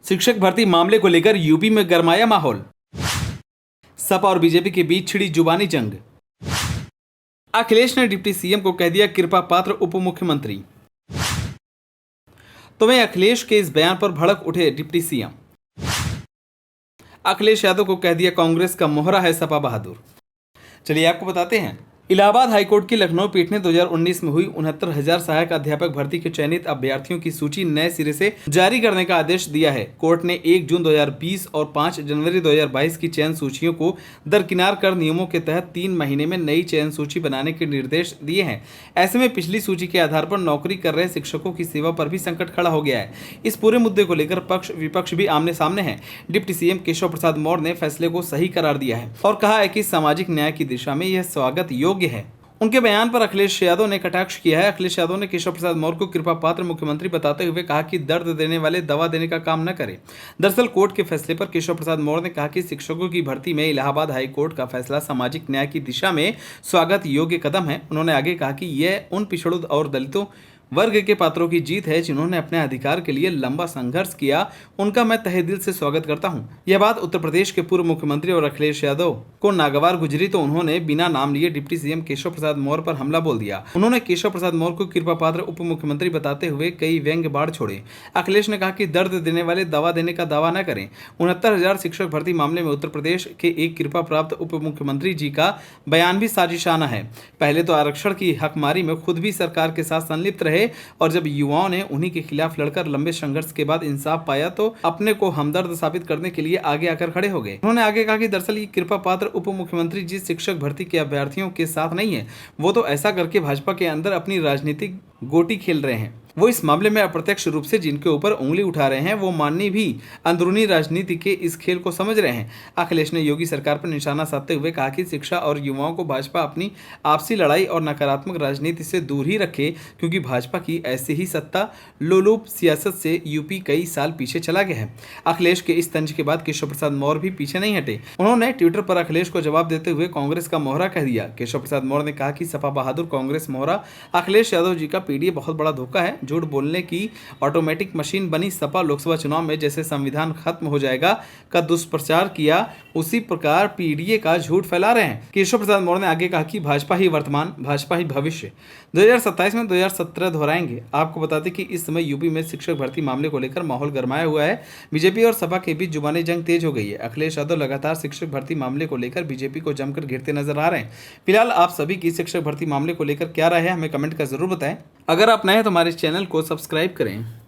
शिक्षक भर्ती मामले को लेकर यूपी में गरमाया माहौल। सपा और बीजेपी के बीच छिड़ी जुबानी जंग। अखिलेश ने डिप्टी सीएम को कह दिया कृपा पात्र उप मुख्यमंत्री। तो वहीं अखिलेश के इस बयान पर भड़क उठे डिप्टी सीएम। अखिलेश यादव को कह दिया कांग्रेस का मोहरा है सपा बहादुर। चलिए आपको बताते हैं, इलाहाबाद हाईकोर्ट की लखनऊ पीठ ने 2019 में हुई 69,000 सहायक अध्यापक भर्ती के चयनित अभ्यर्थियों की सूची नए सिरे से जारी करने का आदेश दिया है। कोर्ट ने 1 जून 2020 और 5 जनवरी 2022 की चयन सूचियों को दरकिनार कर नियमों के तहत 3 महीने में नई चयन सूची बनाने के निर्देश दिए हैं। ऐसे में पिछली सूची के आधार पर नौकरी कर रहे शिक्षकों की सेवा पर भी संकट खड़ा हो गया है। इस पूरे मुद्दे को लेकर पक्ष विपक्ष भी आमने सामने है। डिप्टी सीएम केशव प्रसाद मौर्य ने फैसले को सही करार दिया है और कहा है कि सामाजिक न्याय की दिशा में यह स्वागत योग्य है। उनके बयान पर अखिलेश यादव ने कटाक्ष किया है। अखिलेश यादव ने केशव प्रसाद मौर्य को कृपा पात्र मुख्यमंत्री बताते हुए कहा कि दर्द देने वाले दवा देने का काम न करें। दरअसल कोर्ट के फैसले पर केशव प्रसाद मौर्य ने कहा कि शिक्षकों की भर्ती में इलाहाबाद हाई कोर्ट का फैसला सामाजिक न्याय की दिशा में स्वागत योग्य कदम है। उन्होंने आगे कहा कि यह उन पिछड़ों और दलितों वर्ग के पात्रों की जीत है जिन्होंने अपने अधिकार के लिए लंबा संघर्ष किया। उनका मैं तहे दिल से स्वागत करता हूं। यह बात उत्तर प्रदेश के पूर्व मुख्यमंत्री और अखिलेश यादव को नागवार गुजरी तो उन्होंने बिना नाम लिए डिप्टी सीएम केशव प्रसाद मौर्य पर हमला बोल दिया। उन्होंने केशव प्रसाद मौर्य को कृपा पात्र उप मुख्यमंत्री बताते हुए कई व्यंग्य बाढ़ छोड़े। अखिलेश ने कहा कि दर्द देने वाले दवा देने का दावा न करें। 69,000 शिक्षक भर्ती मामले में उत्तर प्रदेश के एक कृपा प्राप्त उप मुख्यमंत्री जी का बयान भी साजिशाना है। पहले तो आरक्षण की हकमारी में खुद भी सरकार के साथ संलिप्त रहे और जब युवाओं ने उन्हीं के खिलाफ लड़कर लंबे संघर्ष के बाद इंसाफ पाया तो अपने को हमदर्द साबित करने के लिए आगे आकर खड़े हो गए। उन्होंने आगे कहा कि दरअसल ये कृपा पात्र उप मुख्यमंत्री जिस शिक्षक भर्ती के अभ्यर्थियों के साथ नहीं है, वो तो ऐसा करके भाजपा के अंदर अपनी राजनीतिक गोटी खेल रहे हैं। वो इस मामले में अप्रत्यक्ष रूप से जिनके ऊपर उंगली उठा रहे हैं वो माननी भी अंदरूनी राजनीति के इस खेल को समझ रहे हैं। अखिलेश ने योगी सरकार पर निशाना साधते हुए कहा कि शिक्षा और युवाओं को भाजपा अपनी आपसी लड़ाई और नकारात्मक राजनीति से दूर ही रखे, क्योंकि भाजपा की ऐसे ही सत्ता लोलुप सियासत से यूपी कई साल पीछे चला गया है। अखिलेश के इस तंज के बाद केशव प्रसाद मौर्य भी पीछे नहीं हटे। उन्होंने ट्विटर पर अखिलेश को जवाब देते हुए कांग्रेस का मोहरा कह दिया। केशव प्रसाद मौर्य ने कहा कि सपा बहादुर कांग्रेस मोहरा अखिलेश यादव जी का पीडीए बहुत बड़ा धोखा है। झूठ बोलने की ऑटोमेटिक मशीन बनी सपा लोकसभा चुनाव में जैसे संविधान खत्म हो जाएगा का दुष्प्रचार किया, उसी प्रकार पीडीए का झूठ फैला रहे हैं। केशव प्रसाद मौर्य ने आगे कहा कि भाजपा ही वर्तमान, भाजपा ही भविष्य। 2027 में 2017 दोहराएंगे। आपको बताते कि इस समय यूपी में शिक्षक भर्ती मामले को लेकर माहौल गरमाया हुआ है। बीजेपी और सपा के बीच जुबानी जंग तेज हो गई है। अखिलेश यादव लगातार शिक्षक भर्ती मामले को लेकर बीजेपी को जमकर घेरते नजर आ रहे हैं। फिलहाल आप सभी की शिक्षक भर्ती मामले को लेकर क्या राय है, हमें कमेंट कर जरूर बताएं। अगर आप नए हैं तो हमारे चैनल को सब्सक्राइब करें।